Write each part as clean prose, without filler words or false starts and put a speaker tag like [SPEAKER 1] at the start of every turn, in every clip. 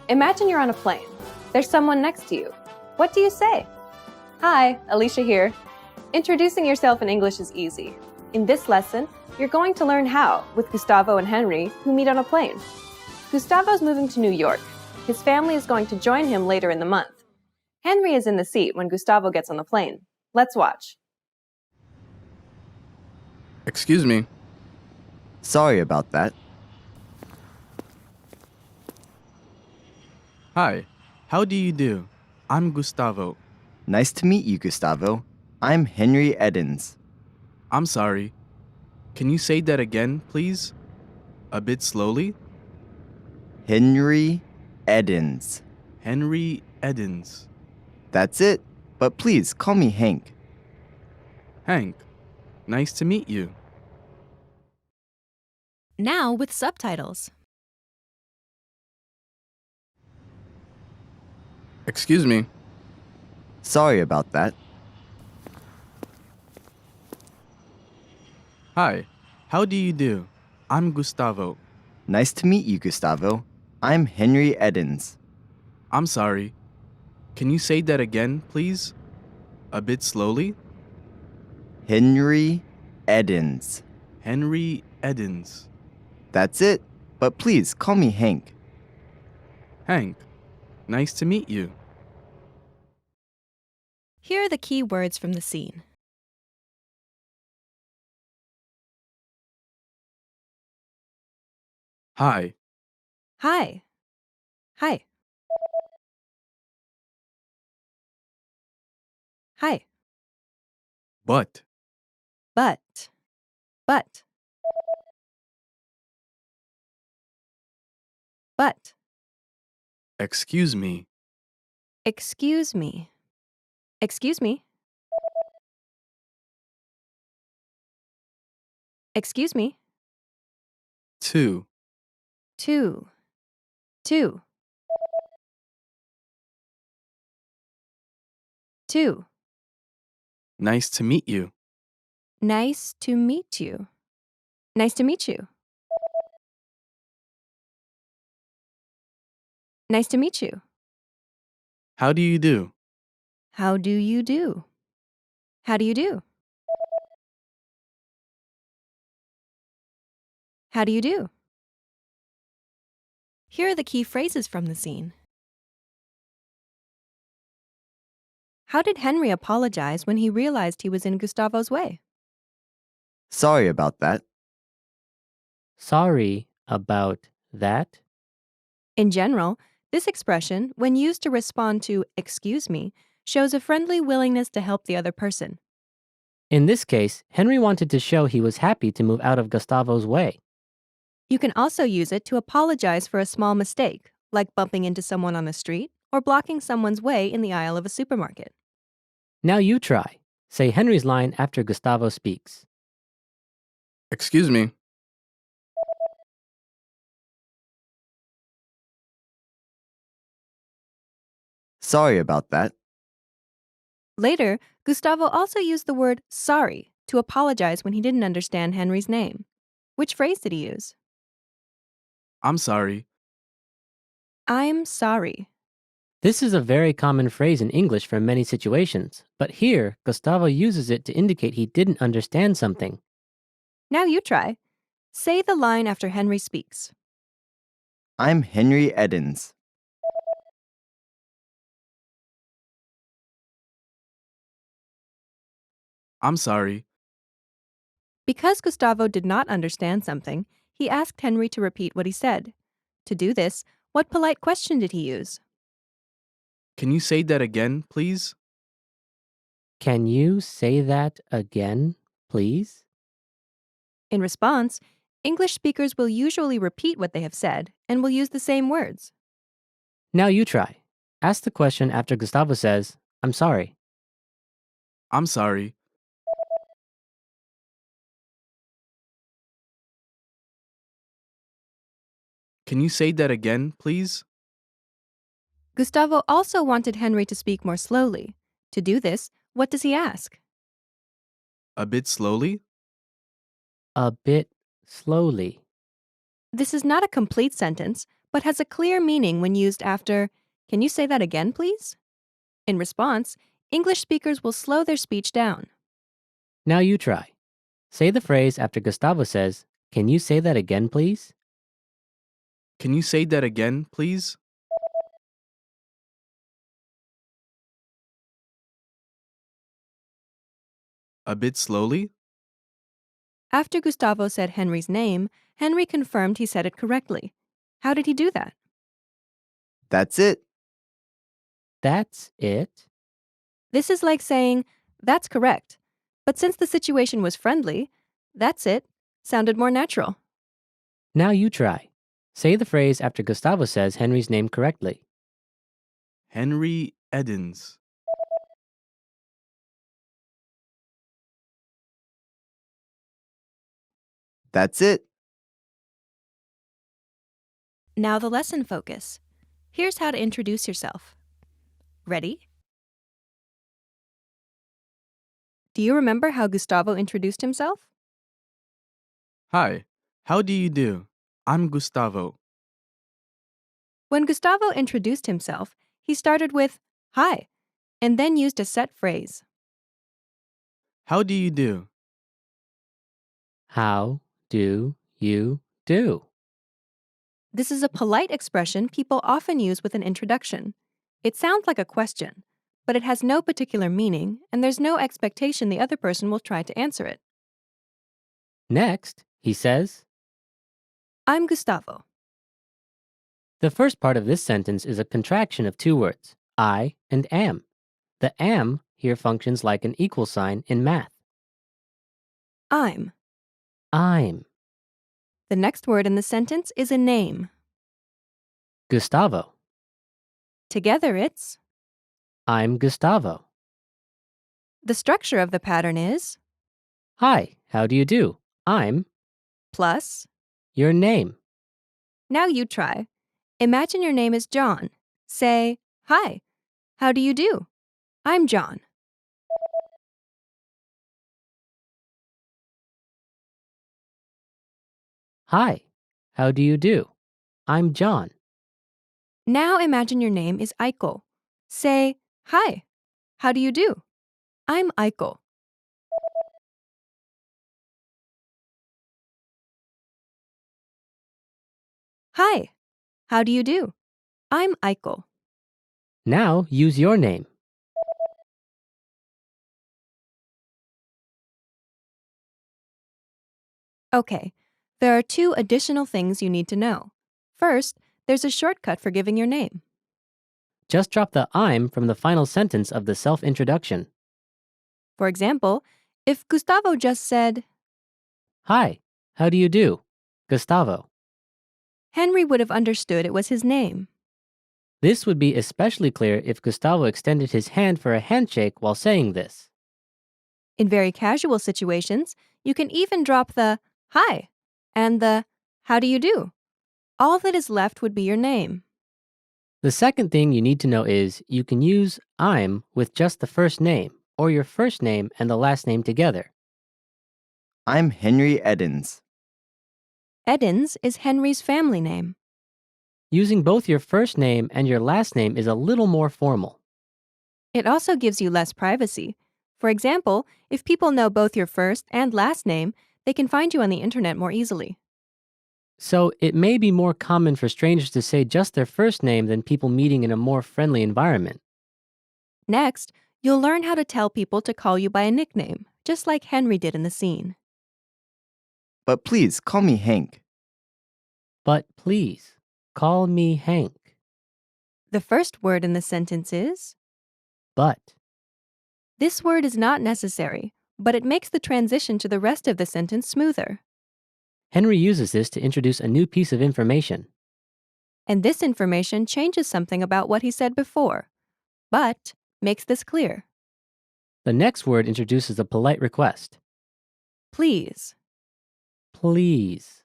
[SPEAKER 1] Imagine you're on a plane. There's someone next to you. What do you say? Hi, Alicia here. Introducing yourself in English is easy. In this lesson, you're going to learn how with Gustavo and Henry, who meet on a plane. Gustavo's moving to New York. His family is going to join him later in the month. Henry is in the seat when Gustavo gets on the plane. Let's watch.
[SPEAKER 2] Excuse me.
[SPEAKER 3] Sorry about that.
[SPEAKER 2] Hi, how do you do? I'm Gustavo.
[SPEAKER 3] Nice to meet you, Gustavo. I'm Henry Edens.
[SPEAKER 2] I'm sorry. Can you say that again, please? A bit slowly?
[SPEAKER 3] Henry Edens.
[SPEAKER 2] Henry Edens.
[SPEAKER 3] That's it, but please call me Hank.
[SPEAKER 2] Hank, nice to meet you.
[SPEAKER 4] Now with subtitles.
[SPEAKER 2] Excuse me.
[SPEAKER 3] Sorry about that.
[SPEAKER 2] Hi, how do you do? I'm Gustavo.
[SPEAKER 3] Nice to meet you, Gustavo. I'm Henry Edens.
[SPEAKER 2] I'm sorry. Can you say that again, please? A bit slowly?
[SPEAKER 3] Henry Edens.
[SPEAKER 2] Henry Edens.
[SPEAKER 3] That's it, but please call me Hank.
[SPEAKER 2] Hank, nice to meet you.
[SPEAKER 4] Here are the key words from the scene.
[SPEAKER 2] Hi,
[SPEAKER 4] Hi. Hi. Hi.
[SPEAKER 2] but,
[SPEAKER 4] But. But. But.
[SPEAKER 2] excuse me.
[SPEAKER 4] Excuse me. Excuse me. Excuse me.
[SPEAKER 2] Two,
[SPEAKER 4] Two. Two. Two.
[SPEAKER 2] nice to meet you.
[SPEAKER 4] Nice to meet you. Nice to meet you. Nice to meet you.
[SPEAKER 2] How do you do?
[SPEAKER 4] How do you do? How do you do? How do you do? Here are the key phrases from the scene. How did Henry apologize when he realized he was in Gustavo's way?
[SPEAKER 3] Sorry about that.
[SPEAKER 5] Sorry about that.
[SPEAKER 4] In general, this expression, when used to respond to "excuse me," shows a friendly willingness to help the other person.
[SPEAKER 5] In this case, Henry wanted to show he was happy to move out of Gustavo's way.
[SPEAKER 4] You can also use it to apologize for a small mistake, like bumping into someone on the street or blocking someone's way in the aisle of a supermarket.
[SPEAKER 5] Now you try. Say Henry's line after Gustavo speaks.
[SPEAKER 2] Excuse me.
[SPEAKER 3] Sorry about that.
[SPEAKER 4] Later, Gustavo also used the word sorry to apologize when he didn't understand Henry's name. Which phrase did he use?
[SPEAKER 2] I'm sorry.
[SPEAKER 4] I'm sorry.
[SPEAKER 5] This is a very common phrase in English for many situations, but here, Gustavo uses it to indicate he didn't understand something.
[SPEAKER 4] Now you try. Say the line after Henry speaks.
[SPEAKER 3] I'm Henry Edens.
[SPEAKER 2] I'm sorry.
[SPEAKER 4] Because Gustavo did not understand something, he asked Henry to repeat what he said. To do this, what polite question did he use?
[SPEAKER 2] Can you say that again, please?
[SPEAKER 5] Can you say that again, please?
[SPEAKER 4] In response, English speakers will usually repeat what they have said and will use the same words.
[SPEAKER 5] Now you try. Ask the question after Gustavo says, I'm sorry.
[SPEAKER 2] I'm sorry. Can you say that again, please?
[SPEAKER 4] Gustavo also wanted Henry to speak more slowly. To do this, what does he ask?
[SPEAKER 2] A bit slowly?
[SPEAKER 5] A bit slowly.
[SPEAKER 4] This is not a complete sentence, but has a clear meaning when used after, "Can you say that again, please?" In response, English speakers will slow their speech down.
[SPEAKER 5] Now you try. Say the phrase after Gustavo says, "Can you say that again, please?"
[SPEAKER 2] Can you say that again, please? A bit slowly?
[SPEAKER 4] After Gustavo said Henry's name, Henry confirmed he said it correctly. How did he do that?
[SPEAKER 3] That's it.
[SPEAKER 5] That's it.
[SPEAKER 4] This is like saying, "That's correct." But since the situation was friendly, "That's it" sounded more natural.
[SPEAKER 5] Now you try. Say the phrase after Gustavo says Henry's name correctly.
[SPEAKER 2] Henry Edens.
[SPEAKER 3] That's it.
[SPEAKER 4] Now the lesson focus. Here's how to introduce yourself. Ready? Do you remember how Gustavo introduced himself?
[SPEAKER 2] Hi, how do you do? I'm Gustavo.
[SPEAKER 4] When Gustavo introduced himself, he started with "Hi," and then used a set phrase.
[SPEAKER 2] How do you do?
[SPEAKER 5] How do you do?
[SPEAKER 4] This is a polite expression people often use with an introduction. It sounds like a question, but it has no particular meaning, and there's no expectation the other person will try to answer it.
[SPEAKER 5] Next, he says,
[SPEAKER 4] I'm Gustavo.
[SPEAKER 5] the first part of this sentence is a contraction of two words, I and am. The am here functions like an equal sign in math.
[SPEAKER 4] I'm.
[SPEAKER 5] I'm
[SPEAKER 4] The next word in the sentence is a name.
[SPEAKER 5] Gustavo.
[SPEAKER 4] Together it's.
[SPEAKER 5] I'm Gustavo.
[SPEAKER 4] The structure of the pattern is
[SPEAKER 5] Hi, how do you do? I'm
[SPEAKER 4] plus.
[SPEAKER 5] your name.
[SPEAKER 4] Now you try. Imagine your name is John. Say, "Hi, how do you do? I'm John."
[SPEAKER 5] Hi, how do you do? I'm John.
[SPEAKER 4] Now imagine your name is Aiko. Say, "Hi, how do you do? I'm Aiko." Hi, how do you do? I'm Aiko.
[SPEAKER 5] Now use your name.
[SPEAKER 4] Okay, there are two additional things you need to know. First, there's a shortcut for giving your name.
[SPEAKER 5] Just drop the I'm from the final sentence of the self-introduction.
[SPEAKER 4] For example, if Gustavo just said,
[SPEAKER 5] Hi, how do you do? Gustavo.
[SPEAKER 4] Henry would have understood it was his name.
[SPEAKER 5] This would be especially clear if Gustavo extended his hand for a handshake while saying this.
[SPEAKER 4] In very casual situations, you can even drop the "Hi" and the "How do you do?" All that is left would be your name.
[SPEAKER 5] The second thing you need to know is you can use I'm with just the first name or your first name and the last name together.
[SPEAKER 3] I'm Henry Edens.
[SPEAKER 4] Edens is Henry's family name.
[SPEAKER 5] Using both your first name and your last name is a little more formal.
[SPEAKER 4] It also gives you less privacy. For example, if people know both your first and last name, they can find you on the internet more easily.
[SPEAKER 5] So it may be more common for strangers to say just their first name than people meeting in a more friendly environment.
[SPEAKER 4] Next, you'll learn how to tell people to call you by a nickname, just like Henry did in the scene.
[SPEAKER 3] But please call me Hank.
[SPEAKER 5] But please, call me Hank.
[SPEAKER 4] The first word in the sentence is.
[SPEAKER 5] But
[SPEAKER 4] This word is not necessary, but it makes the transition to the rest of the sentence smoother.
[SPEAKER 5] Henry uses this to introduce a new piece of information.
[SPEAKER 4] And this information changes something about what he said before, but makes this clear.
[SPEAKER 5] The next word introduces a polite request.
[SPEAKER 4] Please.
[SPEAKER 5] Please.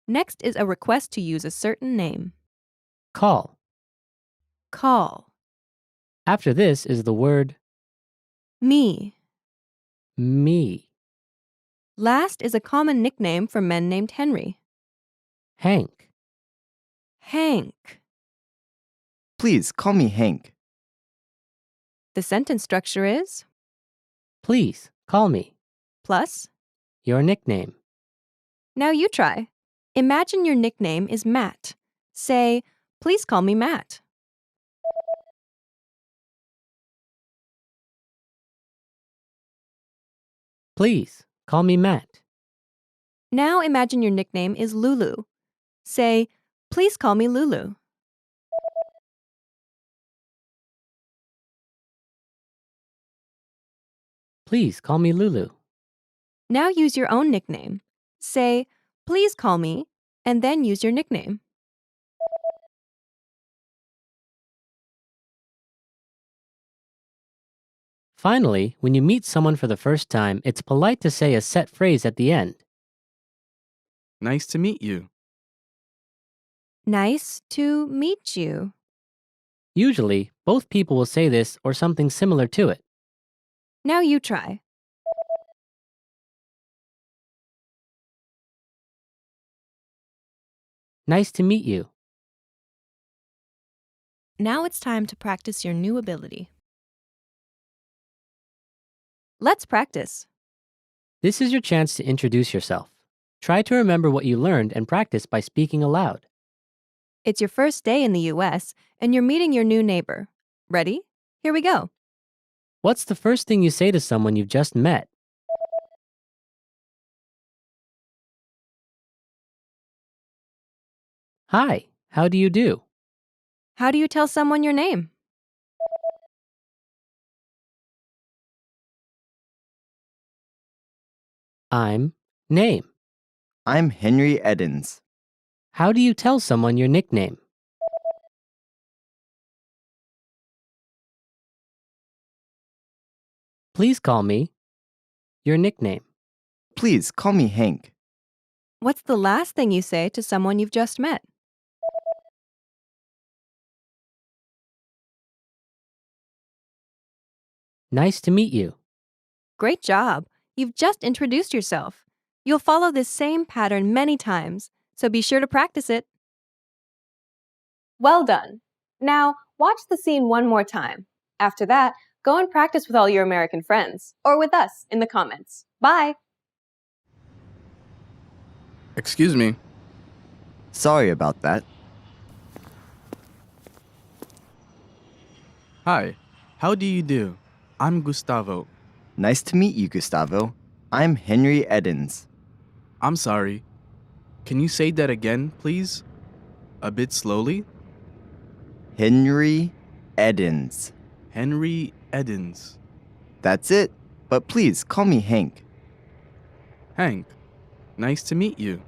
[SPEAKER 4] Next is a request to use a certain name.
[SPEAKER 5] Call.
[SPEAKER 4] Call.
[SPEAKER 5] After this is the word
[SPEAKER 4] Me.
[SPEAKER 5] me.
[SPEAKER 4] Last is a common nickname for men named Henry.
[SPEAKER 5] Hank.
[SPEAKER 4] Hank.
[SPEAKER 3] Please call me Hank.
[SPEAKER 4] The sentence structure is
[SPEAKER 5] Please call me
[SPEAKER 4] plus.
[SPEAKER 5] your nickname.
[SPEAKER 4] Now you try. Imagine your nickname is Matt. Say, please call me Matt.
[SPEAKER 5] Please call me Matt.
[SPEAKER 4] Now imagine your nickname is Lulu. Say, please call me Lulu.
[SPEAKER 5] Please call me Lulu.
[SPEAKER 4] Now use your own nickname. Say, please call me, and then use your nickname.
[SPEAKER 5] Finally, when you meet someone for the first time, it's polite to say a set phrase at the end.
[SPEAKER 2] Nice to meet you.
[SPEAKER 4] Nice to meet you.
[SPEAKER 5] Usually, both people will say this or something similar to it.
[SPEAKER 4] Now you try.
[SPEAKER 5] Nice to meet you.
[SPEAKER 4] Now it's time to practice your new ability. Let's practice.
[SPEAKER 5] This is your chance to introduce yourself. Try to remember what you learned and practice by speaking aloud.
[SPEAKER 4] It's your first day in the US, and you're meeting your new neighbor. Ready? Here we go.
[SPEAKER 5] What's the first thing you say to someone you've just met? Hi, how do you do?
[SPEAKER 4] How do you tell someone your name?
[SPEAKER 5] I'm name.
[SPEAKER 3] I'm Henry Edens.
[SPEAKER 5] How do you tell someone your nickname? Please call me your nickname.
[SPEAKER 3] Please call me Hank.
[SPEAKER 4] What's the last thing you say to someone you've just met?
[SPEAKER 5] Nice to meet you.
[SPEAKER 4] Great job. You've just introduced yourself. You'll follow this same pattern many times, so be sure to practice it.
[SPEAKER 1] Well done. Now, watch the scene one more time. After that, go and practice with all your American friends, or with us in the comments. Bye!
[SPEAKER 2] Excuse me.
[SPEAKER 3] Sorry about that.
[SPEAKER 2] Hi, how do you do? I'm Gustavo.
[SPEAKER 3] Nice to meet you, Gustavo. I'm Henry Edens.
[SPEAKER 2] I'm sorry. Can you say that again, please? A bit slowly?
[SPEAKER 3] Henry Edens.
[SPEAKER 2] Henry Edens.
[SPEAKER 3] That's it. But please call me Hank.
[SPEAKER 2] Hank, nice to meet you.